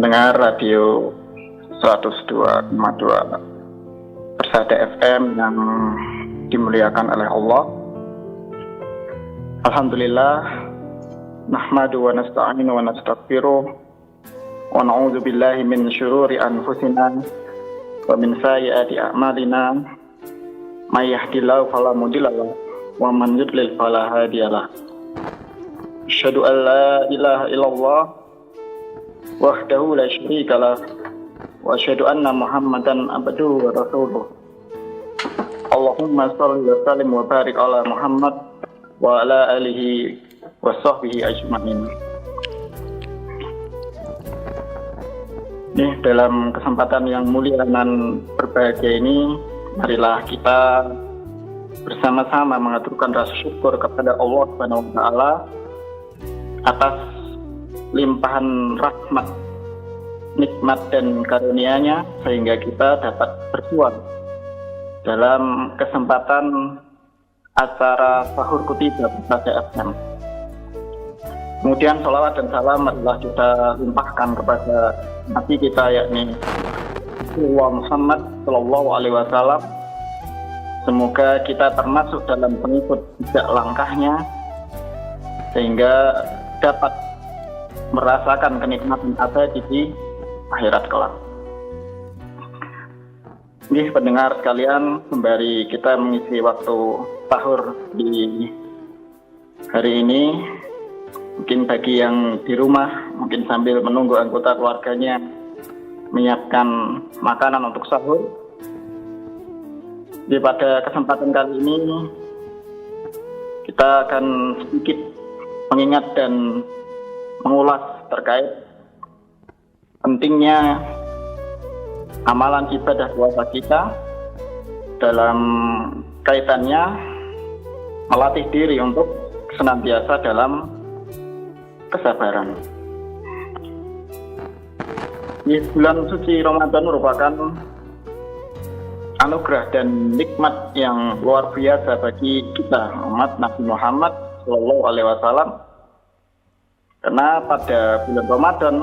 pendengar radio 102,2 Persada FM yang dimuliakan oleh Allah. Alhamdulillah, nahmadu wa nasta'inu wa nastaghfiruh wa na'udzu billahi min syururi anfusina wa min sayyiati a'malina. May yahdihillahu fala mudilla lahu wa man yudlil fala hadiyalah. Asyhadu an la ilaha illallah wahdahu la syarika lah wa asyhadu anna Muhammadan abduhu wa rasuluh. Allahumma shalli wa sallim wa barik ala Muhammad wa ala alihi wa sahbihi ajma'in. Nih, dalam kesempatan yang mulia dan berbahagia ini, marilah kita bersama-sama mengaturkan rasa syukur kepada Allah Subhanahu wa taala atas limpahan rahmat, nikmat dan karunia-Nya sehingga kita dapat bersuara dalam kesempatan acara sahur kutiba Persada FM. Kemudian salawat dan salam marilah kita limpahkan kepada Nabi kita, yakni Rasulullah Muhammad Sallallahu Alaihi Wasallam. Semoga kita termasuk dalam pengikut jejak langkahnya sehingga dapat merasakan kenikmatan abadi di akhirat kelak. Nih, pendengar sekalian, sembari kita mengisi waktu sahur di hari ini, mungkin bagi yang di rumah, mungkin sambil menunggu anggota keluarganya menyiapkan makanan untuk sahur. Di pada kesempatan kali ini kita akan sedikit mengingat dan mengulas terkait pentingnya amalan ibadah puasa kita dalam kaitannya melatih diri untuk senantiasa dalam kesabaran. Di bulan suci Ramadan merupakan anugerah dan nikmat yang luar biasa bagi kita umat Nabi Muhammad Sallallahu Alaihi Wasallam, karena pada bulan Ramadan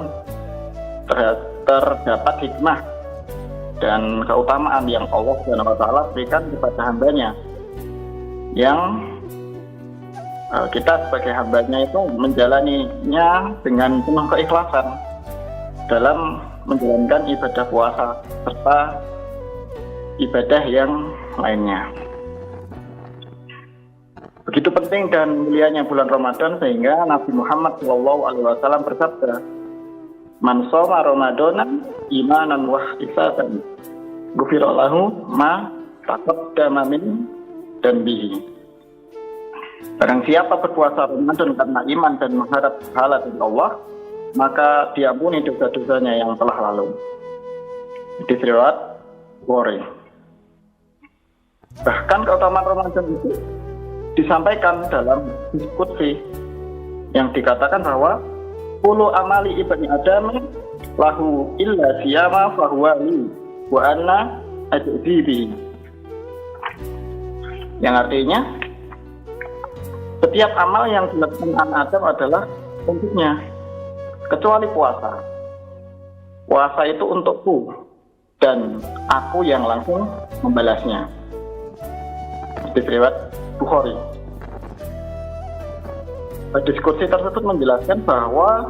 terdapat hikmah dan keutamaan yang Allah Subhanahu wa taala berikan kepada hambanya, yang kita sebagai hambanya itu menjalaninya dengan penuh keikhlasan dalam menjalankan ibadah puasa serta ibadah yang lainnya. Begitu penting dan mulianya bulan Ramadan sehingga Nabi Muhammad SAW bersabda, "Man shoma Ramadana imanan wa ihtisaban, ghufira lahu ma taqaddama min dambihi." Barang siapa berpuasa Ramadan karena iman dan mengharap pahala dari Allah, maka diampuni dosa-dosanya yang telah lalu. Hadis riwayat Bukhari. Bahkan keutamaan Ramadan itu disampaikan dalam diskusi yang dikatakan bahwa kullu amali ibni adam lahu illa siyama fahuwa li wa anna ajzibi, yang artinya setiap amal yang dilakukan anak Adam adalah untuknya kecuali puasa. Puasa itu untukku dan aku yang langsung membalasnya. Riwayat Bukhari. Diskusi tersebut menjelaskan bahwa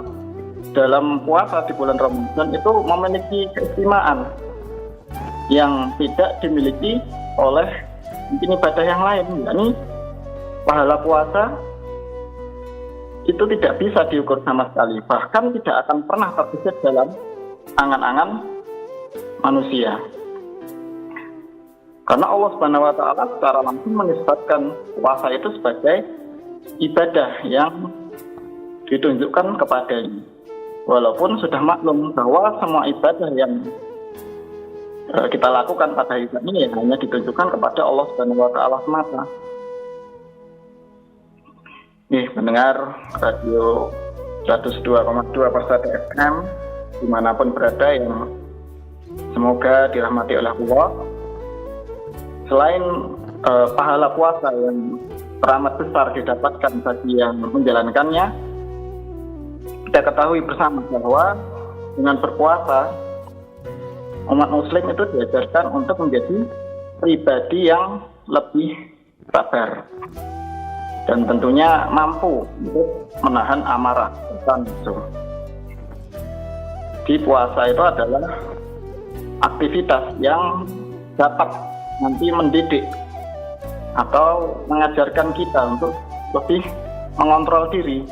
dalam puasa di bulan Ramadan itu memiliki keistimewaan yang tidak dimiliki oleh mungkin ibadah yang lain. Yakni pahala puasa itu tidak bisa diukur sama sekali, bahkan tidak akan pernah terbesit dalam angan-angan manusia. Karena Allah Subhanahu wa taala secara langsung menisbatkan puasa itu sebagai ibadah yang ditunjukkan kepadanya. Walaupun sudah maklum bahwa semua ibadah yang kita lakukan pada hari ini hanya ditunjukkan kepada Allah Subhanahu wa taala semata. Nih, mendengar radio 102,2 Persada FM dimanapun berada yang semoga dirahmati oleh Allah. Selain pahala puasa yang teramat besar didapatkan bagi yang menjalankannya, kita ketahui bersama bahwa dengan berpuasa, umat muslim itu diajarkan untuk menjadi pribadi yang lebih sabar dan tentunya mampu untuk menahan amarah dan nafsu. Di puasa itu adalah aktivitas yang dapat nanti mendidik atau mengajarkan kita untuk lebih mengontrol diri.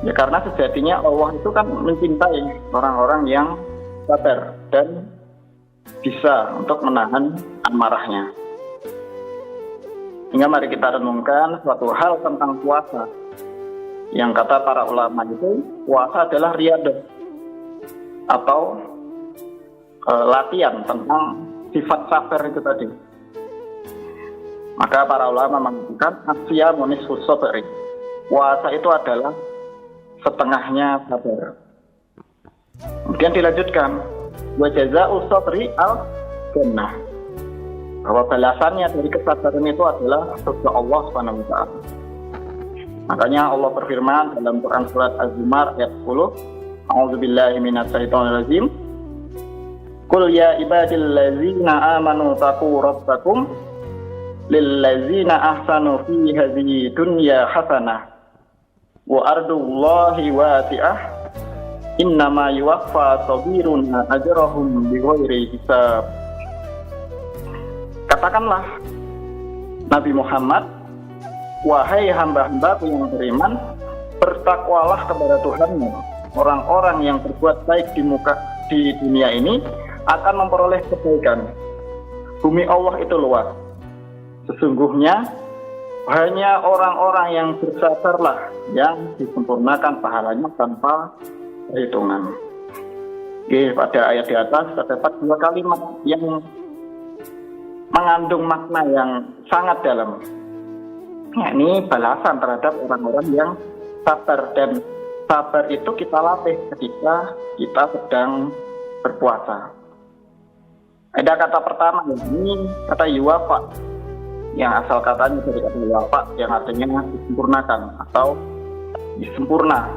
Ya karena sejatinya Allah itu kan mencintai orang-orang yang sabar dan bisa untuk menahan amarahnya. Hingga mari kita renungkan suatu hal tentang puasa. Yang kata para ulama itu, puasa adalah riyadah atau latihan tentang sifat sabar itu tadi. Maka para ulama mengatakan asyamu nisfus sabri. Puasa itu adalah setengahnya sabar. Kemudian dilanjutkan wa jazaa'us sabri al jannah. Bahwa balasannya dari kesabaran itu adalah surga Allah Subhanahu wa taala. Makanya Allah berfirman dalam Quran surat Az-Zumar ayat 10, A'udzubillahi minasyaitonir rajim. Qul ya ibadillazina amanu taqu rabbakum lillazina ahsanu fi hadhihi dunya hasanah wa ardullahi wasi'ah innama yuwaffa sabiruna ajrahum bighairi hisab. Katakanlah Nabi Muhammad, wahai hamba-hambaku yang beriman, bertakwalah kepada Tuhanmu. Orang-orang yang berbuat baik di dunia ini akan memperoleh kebaikan. Bumi Allah itu luas. Sesungguhnya hanya orang-orang yang bersabarlah yang disempurnakan pahalanya tanpa perhitungan. Oke, pada ayat di atas terdapat dua kalimat yang mengandung makna yang sangat dalam. Ini balasan terhadap orang-orang yang sabar, dan sabar itu kita latih ketika kita sedang berpuasa. Ada kata pertama ini kata yuwafa, yang asal katanya dari kata yuwafa yang artinya disempurnakan atau disempurna.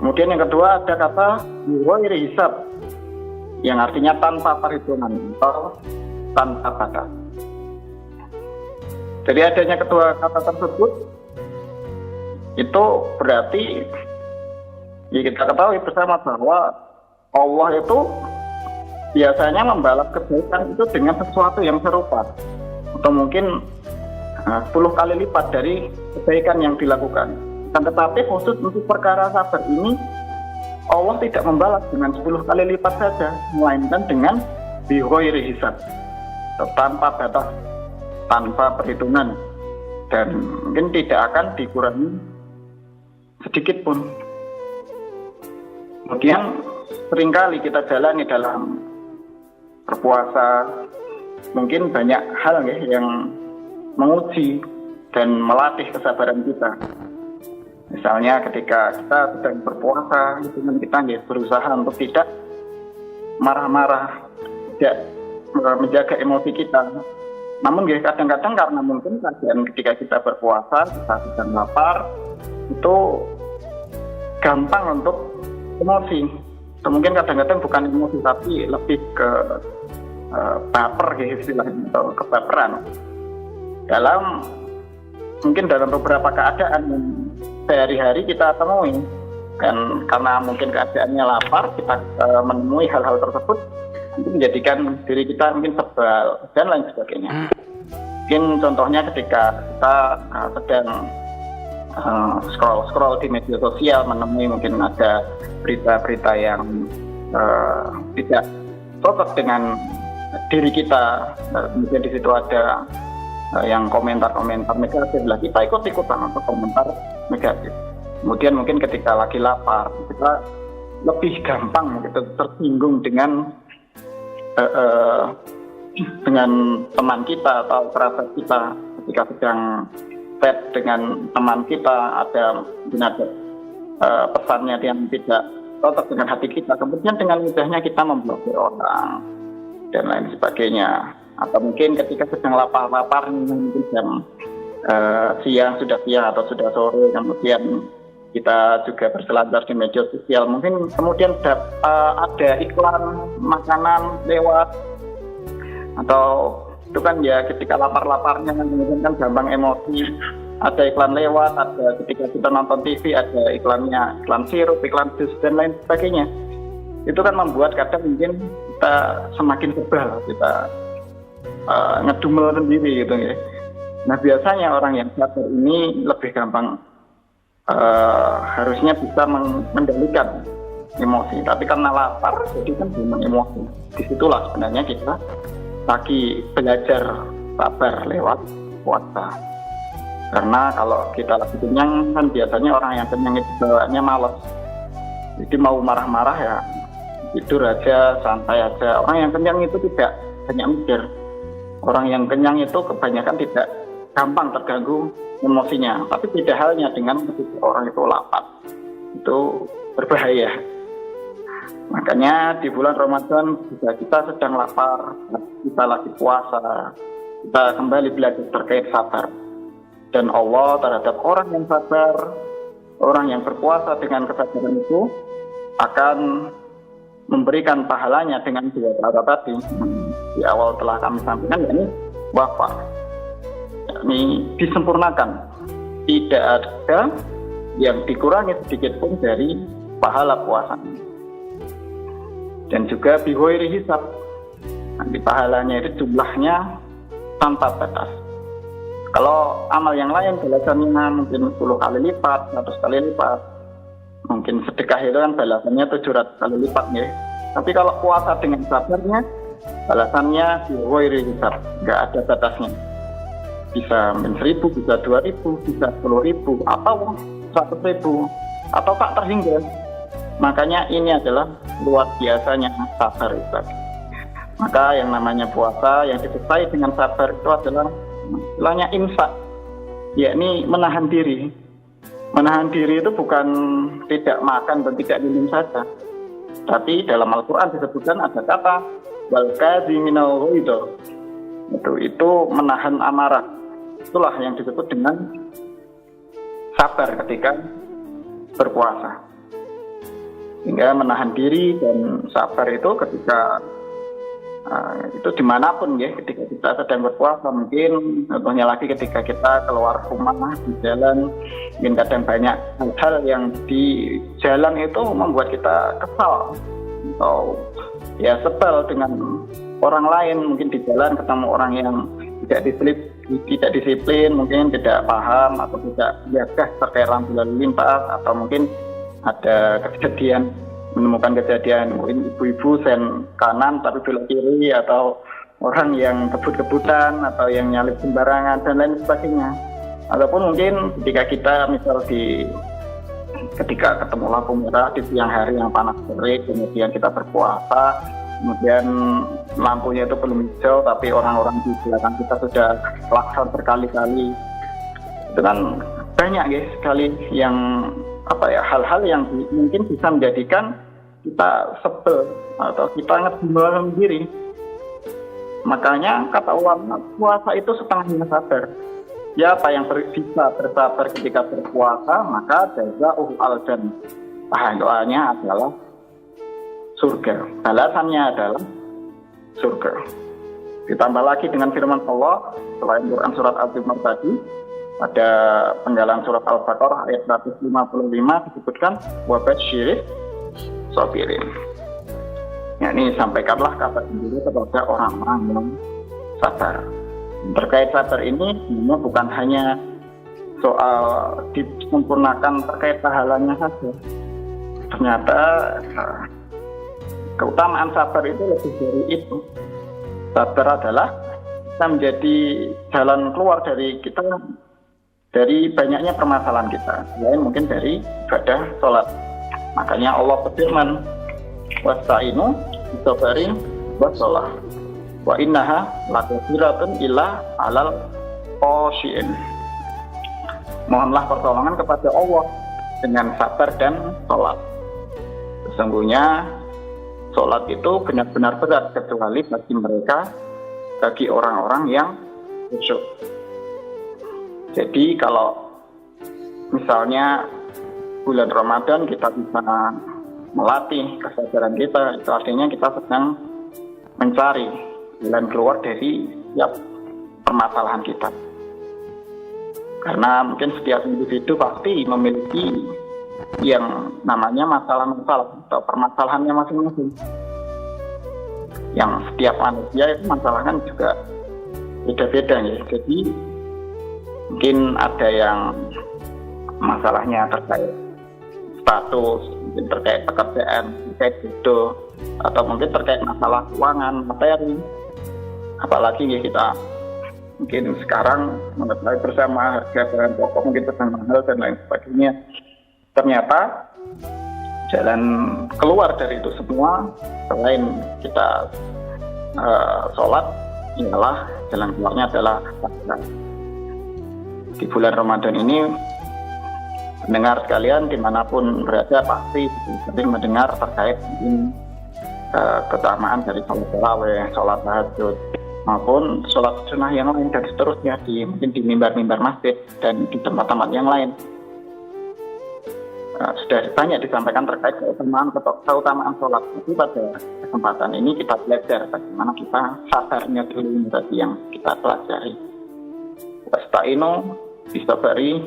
Kemudian yang kedua ada kata bighairi hisab yang artinya tanpa perhitungan atau tanpa batas. Jadi adanya kedua kata tersebut itu berarti ya kita ketahui bersama bahwa Allah itu biasanya membalas kebaikan itu dengan sesuatu yang serupa atau mungkin 10 kali lipat dari kebaikan yang dilakukan. Dan tetapi khusus untuk perkara sabar ini Allah tidak membalas dengan 10 kali lipat saja, melainkan dengan bighairi hisab, tanpa batas, tanpa perhitungan, dan mungkin tidak akan dikurangi sedikit pun. Kemudian seringkali kita jalani dalam berpuasa mungkin banyak hal yang menguji dan melatih kesabaran kita. Misalnya ketika kita sedang berpuasa, itu kita berusaha untuk tidak marah-marah, tidak menjaga emosi kita. Namun kadang-kadang karena mungkin keadaan ketika kita berpuasa, kita sedang lapar, itu gampang untuk emosi. Atau mungkin kadang-kadang bukan emosi tapi lebih ke baper istilahnya, atau kebaperan. Mungkin dalam beberapa keadaan yang sehari-hari kita temui, dan karena mungkin keadaannya lapar, kita menemui hal-hal tersebut, itu menjadikan diri kita mungkin sebal dan lain sebagainya. Mungkin contohnya ketika kita sedang scroll di media sosial, menemui mungkin ada berita-berita yang tidak cocok dengan diri kita, kemudian di situ ada yang komentar-komentar negatif, lah kita ikut-ikutan untuk komentar negatif. Kemudian mungkin ketika lagi lapar, kita lebih gampang gitu tersinggung dengan teman kita atau kerabat kita. Ketika sedang chat dengan teman kita, ada pesannya yang tidak cocok dengan hati kita, kemudian dengan mudahnya kita memblokir orang dan lain sebagainya. Atau mungkin ketika sedang lapar-lapar, mungkin jam siang atau sudah sore, kemudian kita juga berselancar di media sosial, mungkin kemudian ada iklan makanan lewat, atau itu kan ya ketika lapar-laparnya kemudian kan gampang emosi, ada iklan lewat, ada ketika kita nonton TV ada iklannya, iklan sirup, iklan jus dan lain sebagainya. Itu kan membuat kadang mungkin kita semakin sebal, kita ngedumel sendiri gitu ya. Nah biasanya orang yang sabar ini lebih gampang, harusnya bisa mengendalikan emosi, tapi karena lapar jadi kan memang emosi. Disitulah sebenarnya kita lagi belajar sabar lewat puasa. Karena kalau kita lagi kenyang kan biasanya orang yang kenyang itu bawaannya malas, jadi mau marah-marah ya tidur aja, santai aja. Orang yang kenyang itu tidak banyak mikir. Orang yang kenyang itu kebanyakan tidak gampang terganggu emosinya, tapi beda halnya dengan ketika orang itu lapar, itu berbahaya. Makanya di bulan Ramadan jika kita sedang lapar, kita lagi puasa, kita kembali belajar terkait sabar. Dan Allah terhadap orang yang sabar, orang yang berpuasa dengan kesabaran itu akan memberikan pahalanya dengan dua cara tadi. Di awal telah kami sampaikan, yakni wafa, yakni disempurnakan, tidak ada yang dikurangi sedikit pun dari pahala puasa. Dan juga bihoiri hisab, nanti pahalanya itu jumlahnya tanpa batas. Kalau amal yang lain balasannya mungkin 10 kali lipat, 100 kali lipat, mungkin sedekah itu kan balasannya 700 kali lipat ya. Tapi kalau puasa dengan sabarnya, balasannya bihoiri hisab, nggak ada batasnya. Bisa 1000, bisa 2000, bisa 10.000, atau 100.000, atau tak terhingga. Makanya ini adalah luar biasanya sabar itu. Maka yang namanya puasa yang disertai dengan sabar itu adalah istilahnya imsak, yakni menahan diri. Menahan diri itu bukan tidak makan dan tidak minum saja, tapi dalam Al-Quran disebutkan ada kata wal kadziminal ghaidh, itu menahan amarah. Itulah yang disebut dengan sabar ketika berpuasa. Hingga menahan diri dan sabar itu ketika itu dimanapun ya, ketika kita sedang berpuasa, mungkin contohnya lagi ketika kita keluar rumah di jalan, mungkin kadang banyak hal-hal yang di jalan itu membuat kita kesal atau ya sebel dengan orang lain. Mungkin di jalan ketemu orang yang tidak disiplin, mungkin tidak paham atau tidak jaga terkait lampu lalu lintas, atau mungkin ada menemukan kejadian mungkin ibu-ibu sen kanan tapi belok kiri, atau orang yang kebut-kebutan atau yang nyalip sembarangan dan lain sebagainya. Ataupun mungkin ketika kita misal ketika ketemu lampu merah di siang hari yang panas terik, kemudian kita berpuasa, kemudian lampunya itu belum hijau tapi orang-orang di belakang kita sudah klakson berkali-kali. Itu kan banyak ya sekali yang hal-hal yang mungkin bisa menjadikan kita sebel atau kita ngedumel sendiri. Makanya kata ulama, puasa itu setengahnya sabar. Siapa yang bisa bersabar ketika berpuasa, maka jazaa'uhu al-jannah. Pahalanya adalah surga. Balasannya adalah surga. Ditambah lagi dengan firman Allah selain Quran surat Al-Zumar tadi, pada penggalan surat Al-Baqarah ayat 155 disebutkan wa basyirih sabirin. Yakni sampaikanlah kabar gembira kepada orang-orang yang sabar. Terkait sabar ini sebenarnya bukan hanya soal disempurnakan terkait pahalanya saja. Ternyata keutamaan sabar itu lebih dari itu. Sabar adalah kita menjadi jalan keluar dari kita, dari banyaknya permasalahan kita, selain mungkin dari ibadah sholat. Makanya Allah berfirman, wasta'inu bisabri wassalah wa innaha lakabiratun illa alal khashiin. Mohonlah pertolongan kepada Allah dengan sabar dan sholat. Sesungguhnya sholat itu benar-benar berat kecuali bagi orang-orang yang khusyuk. Jadi kalau misalnya bulan Ramadan kita bisa melatih kesadaran kita, itu artinya kita sedang mencari jalan keluar dari setiap permasalahan kita. Karena mungkin setiap individu pasti memiliki yang namanya masalah-masalah atau permasalahannya masing-masing. Yang setiap manusia itu masalah kan juga beda-beda ya. Jadi mungkin ada yang masalahnya terkait status, mungkin terkait pekerjaan, terkait jodoh, atau mungkin terkait masalah keuangan, materi. Apalagi ya kita mungkin sekarang mengetahui bersama harga bahan pokok mungkin sedang mahal dan lain sebagainya. Ternyata jalan keluar dari itu semua selain kita sholat ialah jalan keluarnya adalah sabar. Di bulan Ramadan ini pendengar sekalian dimanapun berada pasti sering mendengar terkait keutamaan dari sholat tarawih, sholat tahajud, maupun sholat sunnah yang lain dan seterusnya mungkin di mimbar-mimbar masjid dan di tempat-tempat yang lain. Sudah banyak disampaikan terkait keutamaan sholat. Tapi pada kesempatan ini kita belajar bagaimana kita sabarnya dulu tadi yang kita pelajari. Wasta'inu bisabari,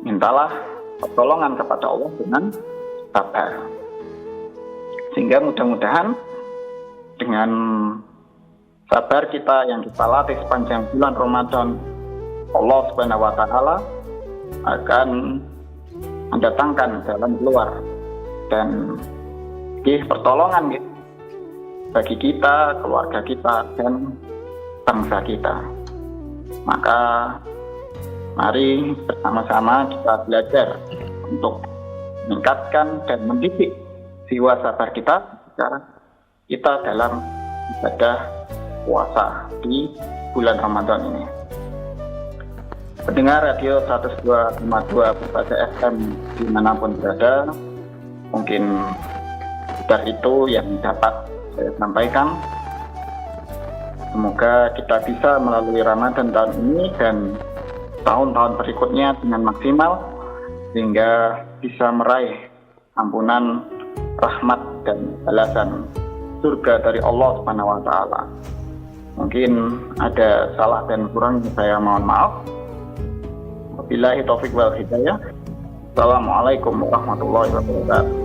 mintalah pertolongan kepada Allah dengan sabar. Sehingga mudah-mudahan dengan sabar kita yang kita latih sepanjang bulan Ramadan, Allah Subhanahu wa Ta'ala akan mendatangkan jalan keluar dan pertolongan bagi kita, keluarga kita, dan bangsa kita. Maka mari bersama-sama kita belajar untuk meningkatkan dan mendidik jiwa sabar kita dalam ibadah puasa di bulan Ramadan ini. Pendengar radio 102,2 Pada FM dimanapun berada, mungkin dari itu yang dapat saya sampaikan. Semoga kita bisa melalui Ramadan tahun ini dan tahun-tahun berikutnya dengan maksimal, sehingga bisa meraih ampunan, rahmat, dan balasan surga dari Allah Subhanahu wa Ta'ala. Mungkin ada salah dan kurang, saya mohon maaf. Wabillahi taufiq wal hidayah. Assalamualaikum warahmatullahi wabarakatuh.